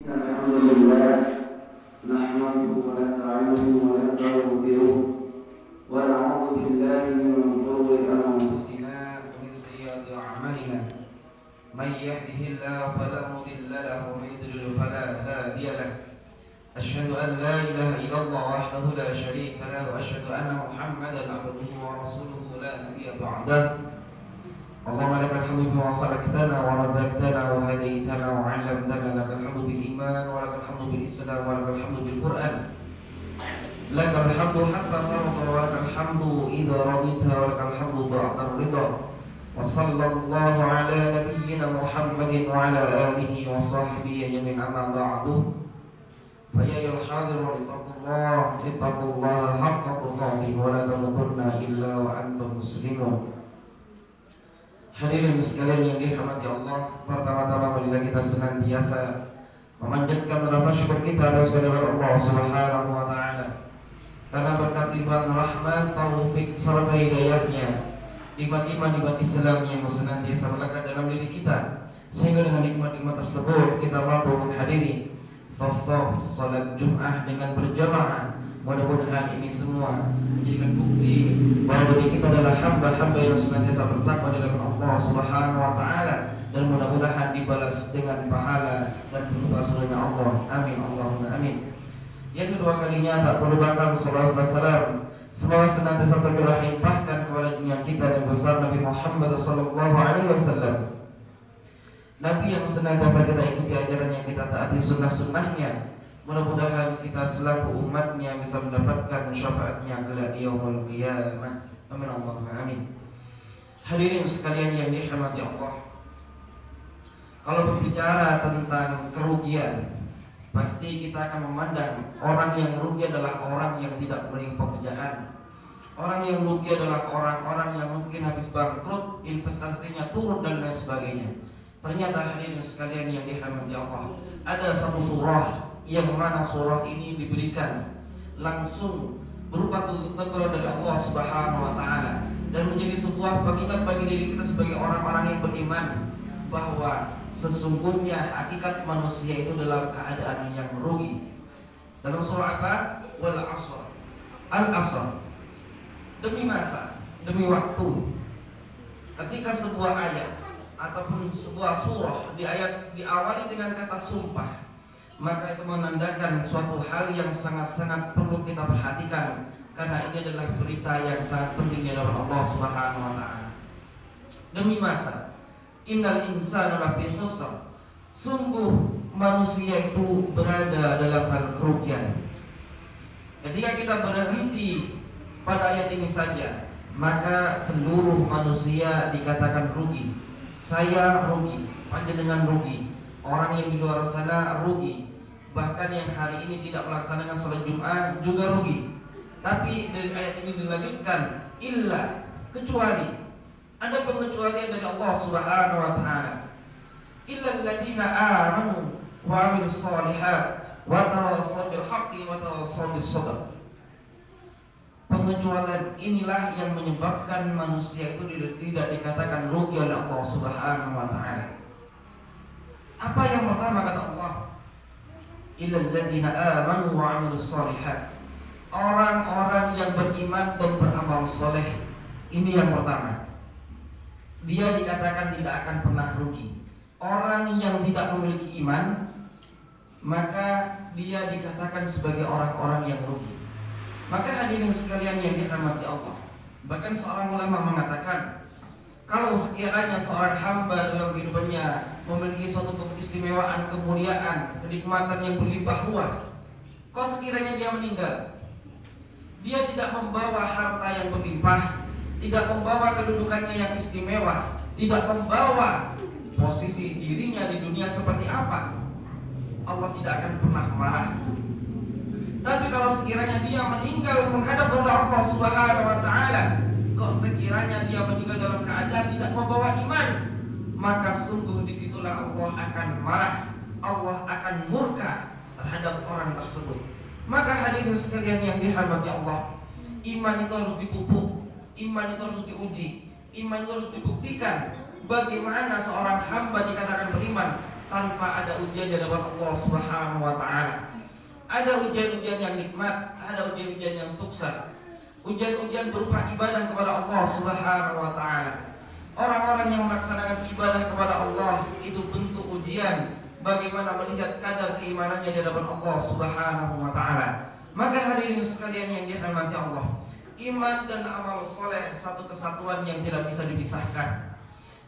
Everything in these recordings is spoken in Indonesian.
الحمد لله نحمده ونستعينه ونستغفره ونعوذ بالله من شرور أنفسنا ومن سيئات أعمالنا من يهده الله فلا مضل له ومن يضلل فلا هادي له أشهد أن لا إله إلا الله وحده لا شريك له وأشهد أن محمدا عبده ورسوله لا نبي بعده اللهم لك الحمد بما خلقتنا ورزقتنا وهديتنا وعلمتنا لك الحمد بالإيمان ولك الحمد بالإسلام ولك الحمد بالقرآن لك الحمد حتى ترضى ولك الحمد إذا رضيت ولك الحمد بعد الرضا وصلى الله على نبينا محمد وعلى آله وصحبه أجمعين أما بعد فيا أيها الحاضرون اتقوا الله حق تقاته ولا تموتن إلا وأنتم مسلمون. Hadirin sekalian yang dirahmati Allah, pertama-tama marilah kita senantiasa memanjatkan rasa syukur kita atas kehadirat Allah Subhanahu wa taala. Karena berkat limpahan rahmat, taufik serta hidayahnya, nikmat-nikmat Islam yang senantiasa melekat dalam diri kita, sehingga dengan nikmat-nikmat tersebut kita mampu menghadiri saf-saf salat Jumat dengan berjamaah. Mudah-mudahan ini semua menjadikan bukti bahwa diri kita adalah hamba-hamba yang senantiasa bertakwa di hadapan Allah Subhanahu wa taala, dan mudah-mudahan dibalas dengan pahala dan berupa surga Allah. Amin Allahumma amin. Yang kedua kalinya tak perlu bakal salawat dan salam semoga senantiasa tercurah limpahkan kepada dunia kita dan besar Nabi Muhammad sallallahu alaihi wasallam. Nabi yang senantiasa kita ikuti ajaran yang kita taati sunnah-sunnahnya. Mudah-mudahan kita selaku umatnya bisa mendapatkan syafaatnya kelak di yaumul qiyamah. Amin Allahumma amin. Hadirin sekalian yang dirahmati Allah, kalau berbicara tentang kerugian, pasti kita akan memandang orang yang rugi adalah orang yang tidak memiliki pekerjaan. Orang yang rugi adalah orang-orang yang mungkin habis bangkrut, investasinya turun dan lain sebagainya. Ternyata hadirin sekalian yang dirahmati Allah, ada satu surah yang mana surah ini diberikan langsung berupa tuntunan dari Allah Subhanahu wa taala dan menjadi sebuah pengingat bagi diri kita sebagai orang-orang yang beriman bahwa sesungguhnya hakikat manusia itu dalam keadaan yang merugi. Dalam surah apa? Wal 'asr. Al-'asr. Demi masa, demi waktu. Ketika sebuah ayat ataupun sebuah surah diawali dengan kata sumpah, maka itu menandakan suatu hal yang sangat-sangat perlu kita perhatikan, karena ini adalah berita yang sangat penting di hadapan Allah Subhanahu wa taala. Demi masa, innal insana lafi khusr. Sungguh manusia itu berada dalam hal kerugian. Ketika kita berhenti pada ayat ini saja, maka seluruh manusia dikatakan rugi. Saya rugi, panjenengan rugi, orang yang di luar sana rugi, bahkan yang hari ini tidak melaksanakan salat Jumat juga rugi. Tapi dari ayat ini dilanjutkan, illa, kecuali, ada pengecualian dari Allah Subhanahu wa taala. Illa alladziina aamanu wa 'amilus shalihat wa tawassaw bil haqqi wa tawassaw bis sabr. Pengecualian inilah yang menyebabkan manusia itu tidak dikatakan rugi oleh Allah Subhanahu wa taala. Apa yang pertama kata Allah? Illal ladzina amanu wa 'amilus shalihat. Orang-orang yang beriman dan beramal soleh. Ini yang pertama. Dia dikatakan tidak akan pernah rugi. Orang yang tidak memiliki iman, maka dia dikatakan sebagai orang-orang yang rugi. Maka hadirin sekalian yang dirahmati Allah, bahkan seorang ulama mengatakan, kalau sekiranya seorang hamba dalam kehidupannya memiliki suatu keistimewaan, kemuliaan, kenikmatan yang berlimpah ruah, kok sekiranya dia meninggal, dia tidak membawa harta yang berlimpah, tidak membawa kedudukannya yang istimewa, tidak membawa posisi dirinya di dunia seperti apa, Allah tidak akan pernah marah. Tapi kalau sekiranya dia meninggal menghadap kepada Allah Subhanahu wa taala, kok sekiranya dia meninggal dalam keadaan tidak membawa iman, maka sungguh disitulah Allah akan marah, Allah akan murka terhadap orang tersebut. Maka hadirin sekalian yang dirahmati Allah, iman itu harus dipupuk, iman itu harus diuji, iman itu harus dibuktikan. Bagaimana seorang hamba dikatakan beriman, tanpa ada ujian dari Allah Subhanahu wa taala. Ada ujian-ujian yang nikmat, ada ujian-ujian yang sukses. Ujian-ujian berupa ibadah kepada Allah Subhanahu wa taala. Orang-orang yang melaksanakan ibadah kepada Allah itu bentuk ujian bagaimana melihat kadar keimanannya di hadapan Allah Subhanahu wa taala. Maka hadirin sekalian yang dirahmati Allah, iman dan amal soleh satu kesatuan yang tidak bisa dipisahkan.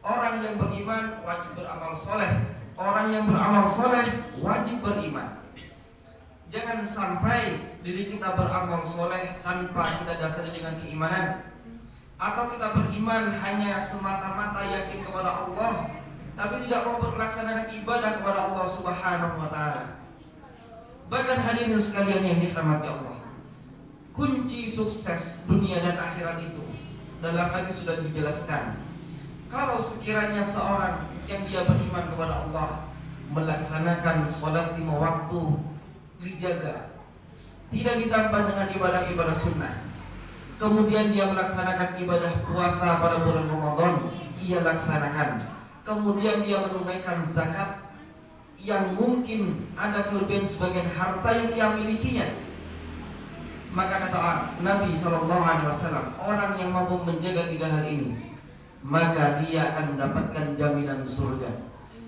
Orang yang beriman wajib beramal soleh, orang yang beramal soleh wajib beriman. Jangan sampai diri kita beramal soleh tanpa kita dasari dengan keimanan, atau kita beriman hanya semata-mata yakin kepada Allah tapi tidak mau melaksanakan ibadah kepada Allah Subhanahu wa taala. Bahkan hadirin sekalian yang dirahmati Allah, kunci sukses dunia dan akhirat itu dalam hadis sudah dijelaskan. Kalau sekiranya seorang yang dia beriman kepada Allah melaksanakan sholat 5 waktu dijaga, tidak ditambah dengan ibadah-ibadah sunnah, kemudian dia melaksanakan ibadah puasa pada bulan Ramadan, ia laksanakan, kemudian dia menunaikan zakat yang mungkin ada kelebihan sebagian harta yang ia milikinya, maka kata Nabi SAW, orang yang mampu menjaga 3 hal ini, maka dia akan mendapatkan jaminan surga.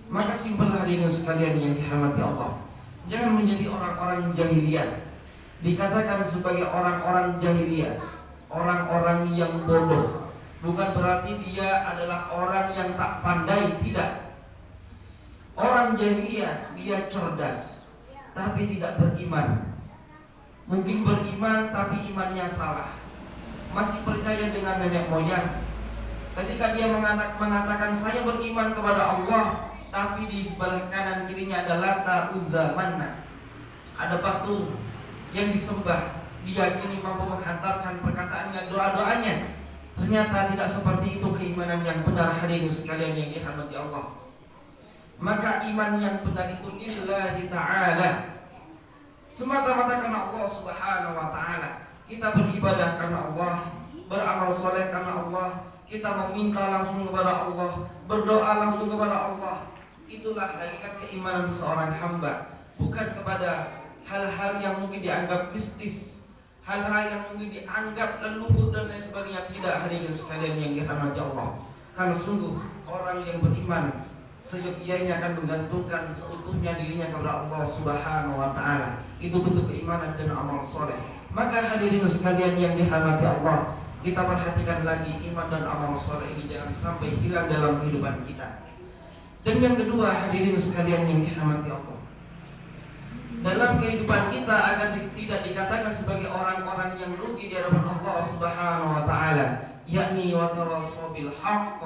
Maka simpel hadirin sekalian yang dirahmati Allah, jangan menjadi orang-orang jahiliyah. Dikatakan sebagai orang-orang jahiliyah, orang-orang yang bodoh, bukan berarti dia adalah orang yang tak pandai, tidak. Orang jahiliyah dia cerdas tapi tidak beriman. Mungkin beriman tapi imannya salah, masih percaya dengan nenek moyang. Ketika dia mengatakan saya beriman kepada Allah, tapi di sebelah kanan kirinya ada Lata, Uzza, Manna, ada batu yang disembah, diyakini mampu menghantarkan perkataannya, doa-doanya. Ternyata tidak seperti itu keimanan yang benar hadirin sekalian yang dirahmati Allah. Maka iman yang benar itu lillahi ta'ala, semata-mata karena Allah Subhanahu wa ta'ala. Kita beribadah karena Allah, beramal soleh karena Allah, kita meminta langsung kepada Allah, berdoa langsung kepada Allah. Itulah hakikat keimanan seorang hamba, bukan kepada hal-hal yang mungkin dianggap mistis, hal-hal yang mungkin dianggap leluhur dan lain sebagainya. Tidak hadirin sekalian yang dirahmati Allah, karena sungguh orang yang beriman seyogyanya akan menggantungkan seutuhnya dirinya kepada Allah Subhanahu wa taala. Itu bentuk keimanan dan amal soleh. Maka hadirin sekalian yang dirahmati Allah, kita perhatikan lagi iman dan amal soleh ini jangan sampai hilang dalam kehidupan kita. Dan yang kedua hadirin sekalian yang dirahmati Allah, dalam kehidupan kita agar tidak dikatakan sebagai orang-orang yang rugi di hadapan Allah Subhanahu wa taala, yakni wa tawassaw bil haqq,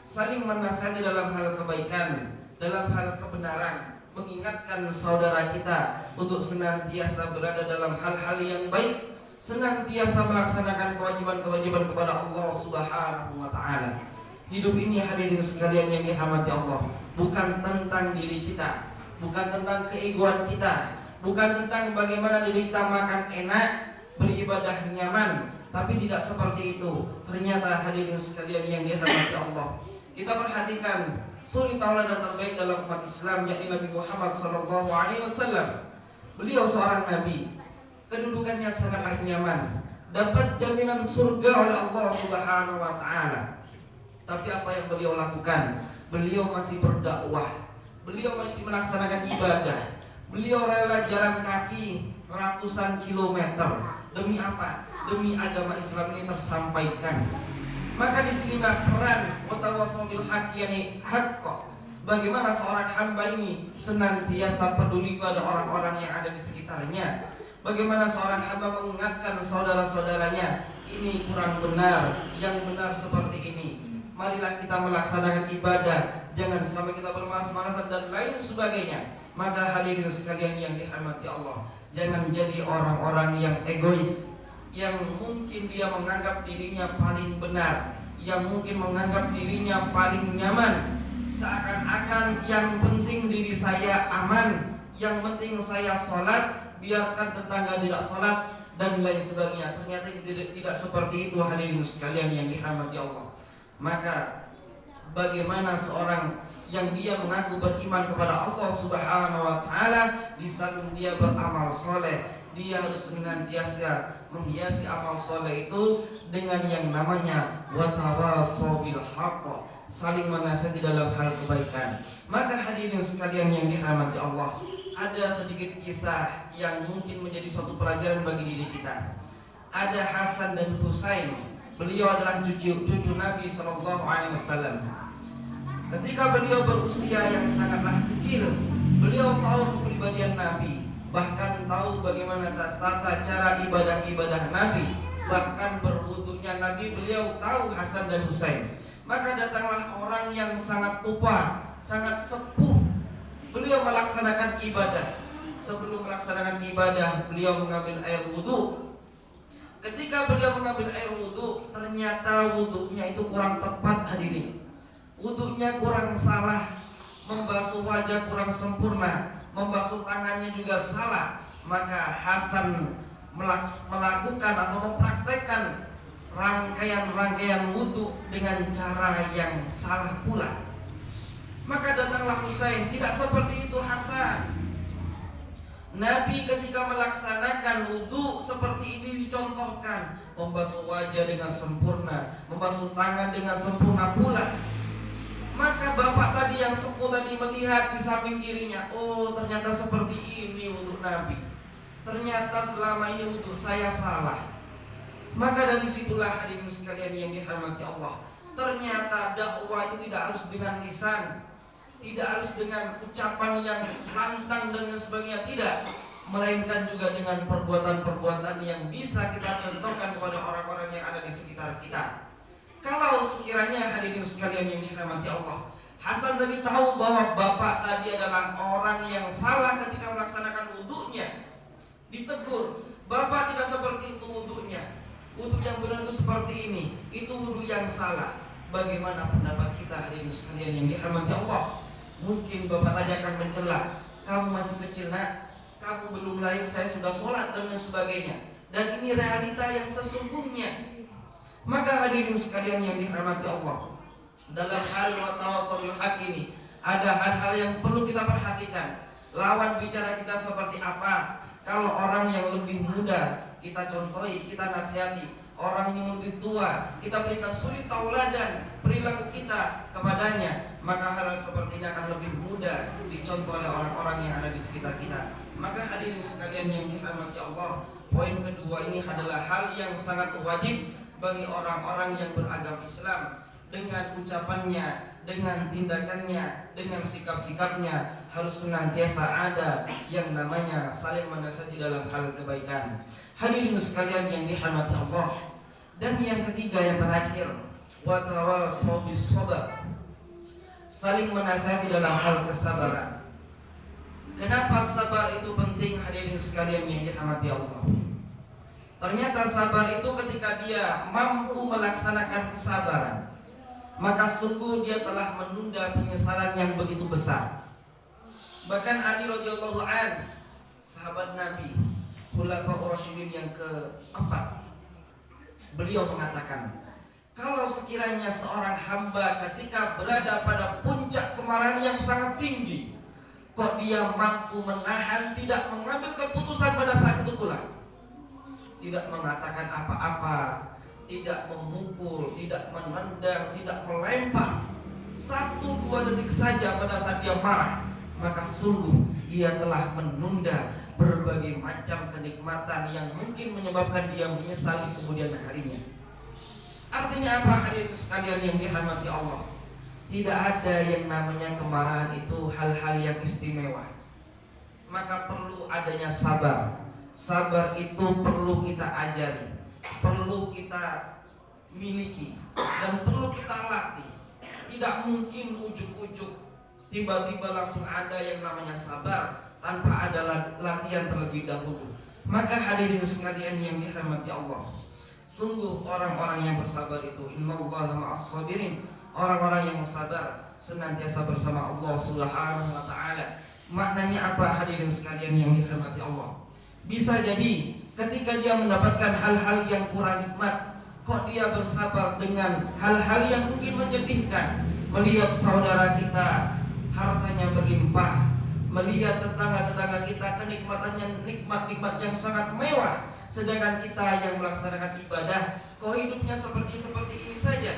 saling menasihati dalam hal kebaikan, dalam hal kebenaran, mengingatkan saudara kita untuk senantiasa berada dalam hal-hal yang baik, senantiasa melaksanakan kewajiban-kewajiban kepada Allah Subhanahu wa taala. Hidup ini hadirin sekalian yang dirahmati Allah, bukan tentang diri kita, bukan tentang keegoan kita, bukan tentang bagaimana diri kita makan enak, beribadah nyaman, tapi tidak seperti itu. Ternyata hadirin sekalian yang dirahmati Allah, kita perhatikan suri tauladan terbaik dalam umat Islam, yakni Nabi Muhammad SAW. Beliau seorang nabi, kedudukannya sangatlah nyaman, dapat jaminan surga oleh Allah Subhanahu wa taala. Tapi apa yang beliau lakukan? Beliau masih berdakwah, beliau masih melaksanakan ibadah, beliau rela jalan kaki ratusan kilometer. Demi apa? Demi agama Islam ini tersampaikan. Maka di sinilah peran watawassaw bil haqq, yakni haqq. Bagaimana seorang hamba ini senantiasa peduli pada orang-orang yang ada di sekitarnya. Bagaimana seorang hamba mengingatkan saudara-saudaranya, ini kurang benar, yang benar seperti ini. Marilah kita melaksanakan ibadah, jangan sampai kita bermalas-malasan dan lain sebagainya. Maka hadirin sekalian yang dirahmati Allah, jangan jadi orang-orang yang egois, yang mungkin dia menganggap dirinya paling benar, yang mungkin menganggap dirinya paling nyaman, seakan-akan yang penting diri saya aman, yang penting saya sholat, biarkan tetangga tidak sholat dan lain sebagainya. Ternyata tidak seperti itu hadirin sekalian yang dirahmati Allah. Maka bagaimana seorang yang dia mengaku beriman kepada Allah Subhanahu wa taala, di samping dia beramal soleh, dia harus senantiasa menghiasi amal soleh itu dengan yang namanya watawasau bil haqq, saling menasihati dalam hal kebaikan. Maka hadirin sekalian yang dirahmati Allah, ada sedikit kisah yang mungkin menjadi suatu pelajaran bagi diri kita. Ada Hasan dan Husain. Beliau adalah cucu Nabi SAW. Ketika beliau berusia yang sangatlah kecil, beliau tahu kepribadian Nabi, bahkan tahu bagaimana tata cara ibadah-ibadah Nabi, bahkan berwudunya Nabi beliau tahu. Hasan dan Husain. Maka datanglah orang yang sangat tua, sangat sepuh. Beliau melaksanakan ibadah. Sebelum melaksanakan ibadah, beliau mengambil air wudu. Ketika beliau mengambil air wudu, ternyata wudunya itu kurang tepat, hadirin. Wudunya kurang salah, membasuh wajah kurang sempurna, membasuh tangannya juga salah. Maka Hasan melakukan atau mempraktekkan rangkaian wudu dengan cara yang salah pula. Maka datanglah Husain. Tidak seperti itu Hasan. Nabi ketika melaksanakan wudu seperti ini dicontohkan, membasuh wajah dengan sempurna, membasuh tangan dengan sempurna pula. Maka bapak tadi yang sepuh tadi melihat di samping kirinya, oh ternyata seperti ini wudu Nabi. Ternyata selama ini wudu saya salah. Maka dari situlah hadirin sekalian yang dirahmati Allah, ternyata dakwah itu tidak harus dengan lisan, tidak harus dengan ucapan yang lantang dan sebagainya, tidak, melainkan juga dengan perbuatan-perbuatan yang bisa kita contohkan kepada orang-orang yang ada di sekitar kita. Kalau sekiranya hadirin sekalian yang dirahmati Allah, Hasan tadi tahu bahwa bapak tadi adalah orang yang salah ketika melaksanakan wudunya, ditegur, bapak tidak seperti itu wudunya, wudu yang benar itu seperti ini, itu wudu yang salah. Bagaimana pendapat kita hadirin sekalian yang dirahmati Allah? Mungkin bapak tadi akan mencela, kamu masih kecil nak, kamu belum lahir saya sudah sholat dan sebagainya, dan ini realita yang sesungguhnya. Maka hadirin sekalian yang dirahmati Allah, dalam hal watawasau bil haqq ini ada hal-hal yang perlu kita perhatikan. Lawan bicara kita seperti apa? Kalau orang yang lebih muda kita contohi, kita nasihati. Orang yang lebih tua kita berikan suri tauladan perilaku kita kepadanya. Maka hal seperti ini akan lebih mudah dicontoh oleh orang-orang yang ada di sekitar kita. Maka hadirin sekalian yang dirahmati Allah, poin kedua ini adalah hal yang sangat wajib bagi orang-orang yang beragama Islam. Dengan ucapannya, dengan tindakannya, dengan sikap-sikapnya harus senantiasa ada yang namanya saling menasihati dalam hal kebaikan. Hadirin sekalian yang dirahmati Allah. Dan yang ketiga, yang terakhir, watawasau bis sabr, saling menasihati dalam hal kesabaran. Kenapa sabar itu penting hadirin sekalian yang dirahmati Allah? Ternyata sabar itu ketika dia mampu melaksanakan kesabaran, maka sungguh dia telah menunda penyesalan yang begitu besar. Bahkan Ali radhiyallahu an, sahabat Nabi, Khulafaur Rasyidin yang keempat, beliau mengatakan, kalau sekiranya seorang hamba ketika berada pada puncak kemarahan yang sangat tinggi, kok dia mampu menahan, tidak mengambil keputusan pada saat itu pula, tidak mengatakan apa-apa, tidak memukul, tidak menendang, tidak melempar, 1-2 detik saja pada saat dia marah, maka sungguh dia telah menunda berbagai macam kenikmatan yang mungkin menyebabkan dia menyesal di kemudian harinya. Artinya apa hadirin sekalian yang dirahmati Allah? Tidak ada yang namanya kemarahan itu hal-hal yang istimewa. Maka perlu adanya sabar. Sabar itu perlu kita ajari, perlu kita miliki, dan perlu kita latih. Tidak mungkin ujuk-ujuk tiba-tiba langsung ada yang namanya sabar tanpa ada latihan terlebih dahulu. Maka hadirin sekalian yang dirahmati Allah, sungguh orang-orang yang bersabar itu innallaha ma'as sabirin, orang-orang yang sabar senantiasa bersama Allah Subhanahu wa taala. Maknanya apa hadirin sekalian yang dirahmati Allah? Bisa jadi ketika dia mendapatkan hal-hal yang kurang nikmat, kok dia bersabar dengan hal-hal yang mungkin menyedihkan. Melihat saudara kita hartanya berlimpah, melihat tetangga-tetangga kita kenikmatannya nikmat-nikmat yang sangat mewah, sedangkan kita yang melaksanakan ibadah kok hidupnya seperti ini saja.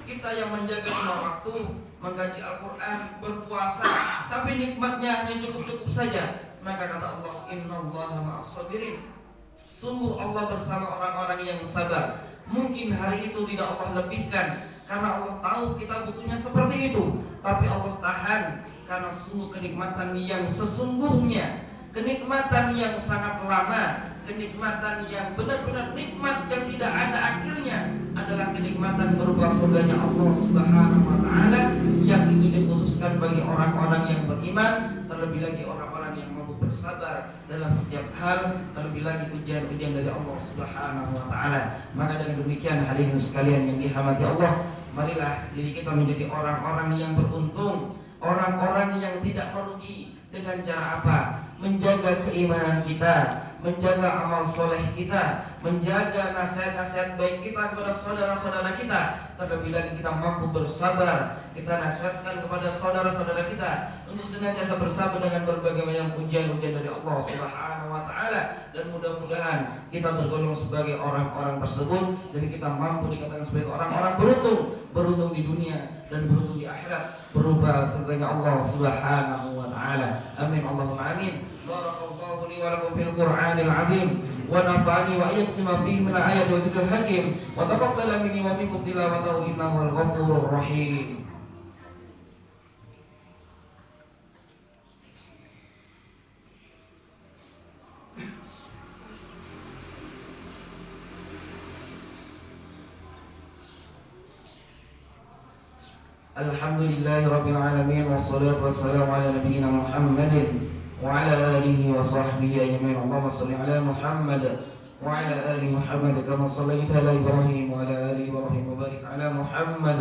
Kita yang menjaga 5 waktu, mengkaji Al-Quran, berpuasa, tapi nikmatnya hanya cukup-cukup saja. Maka kata Allah, innallaha ma'as-sabirin, sungguh Allah bersama orang-orang yang sabar. Mungkin hari itu tidak Allah lebihkan, karena Allah tahu kita butuhnya seperti itu, tapi Allah tahan karena sungguh kenikmatan yang sesungguhnya, kenikmatan yang sangat lama, kenikmatan yang benar-benar nikmat yang tidak ada akhirnya adalah kenikmatan berupa surganya Allah Subhanahu wa taala, yang itu dikhususkan bagi orang-orang yang beriman, terlebih lagi orang-orang yang mampu bersabar dalam setiap hal, terlebih lagi ujian-ujian dari Allah Subhanahu wa taala. Maka dengan demikian hadirin sekalian yang dirahmati Allah, marilah diri kita menjadi orang-orang yang beruntung, orang-orang yang tidak merugi. Dengan cara apa? Menjaga keimanan kita, menjaga amal soleh kita, menjaga nasihat-nasihat baik kita kepada saudara-saudara kita. Terlebih lagi kita mampu bersabar, kita nasihatkan kepada saudara-saudara kita untuk senantiasa bersabar dengan berbagai macam ujian-ujian dari Allah Subhanahu wa taala. Dan mudah-mudahan kita tergolong sebagai orang-orang tersebut, dan kita mampu dikatakan sebagai orang-orang beruntung di dunia dan beruntung di akhirat, berupa surganya Allah Subhanahu wa taala. Amin Allahumma amin. Barakallahu li wa lakum fil Qur'anil azim, wa nafa'ani wa iyyakum bima fihi min ayati wa dzikril hakim, wa taqabbala minni wa minkum tilawatahu innahu al-ghafurur rahim. Alhamdulillahi rabbil alamin, wassalatu wassalamu ala nabiyyina Muhammadin wa ala alihi wa sahbihi ajma'in. Allahumma shalli ala Muhammad wa ala ali Muhammad kama shallaita ala Ibrahim wa ala ali Ibrahim, wa barik ala Muhammad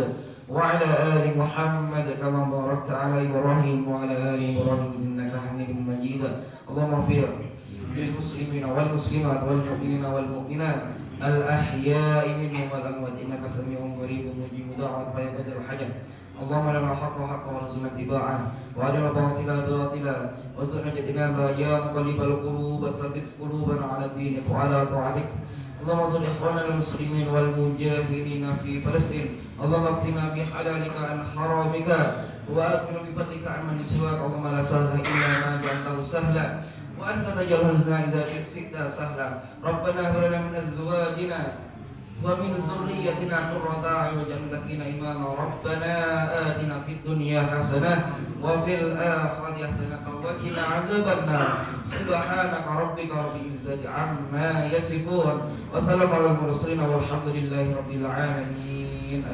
wa ala ali Muhammad kama barakta ala Ibrahim wa ala ali Ibrahim innaka Hamidum Majid. Allahumma ighfir lil muslimina wal muslimat wal mu'minina wal mu'minat al ahya'i minhum wal amwat innaka sami'un qaribun mujibud da'wat fa ya qadil hajat. Allahumma lana haqqa haqqa warzuqna ittiba'ah wa arina batila batila warzuqna ijtinaba ya muqallibal qulub tsabbit qulubana 'ala dinik wa 'ala ta'atik. Allahumma salli ikhwana al-muslimin wal mujahidin fi Palestin. Allahumma qina bi halalika an haramika wa aqina bi fadlika an man siwak. Allahumma la sahla illa ma ja'altahu sahla wa anta taj'alul hazna idza shi'ta sahla. Rabbana hab lana min azwajina wa min dzurriyyatina qurrata a'yun waj'alna lana imama. Rabbana atina fid dunya hasanah wa fil akhirati hasanah wa qina adzabannar. Subhanaka rabbika rabbil izzati amma yasifun wa salamun alal mursalin walhamdulillahi rabbil alamin.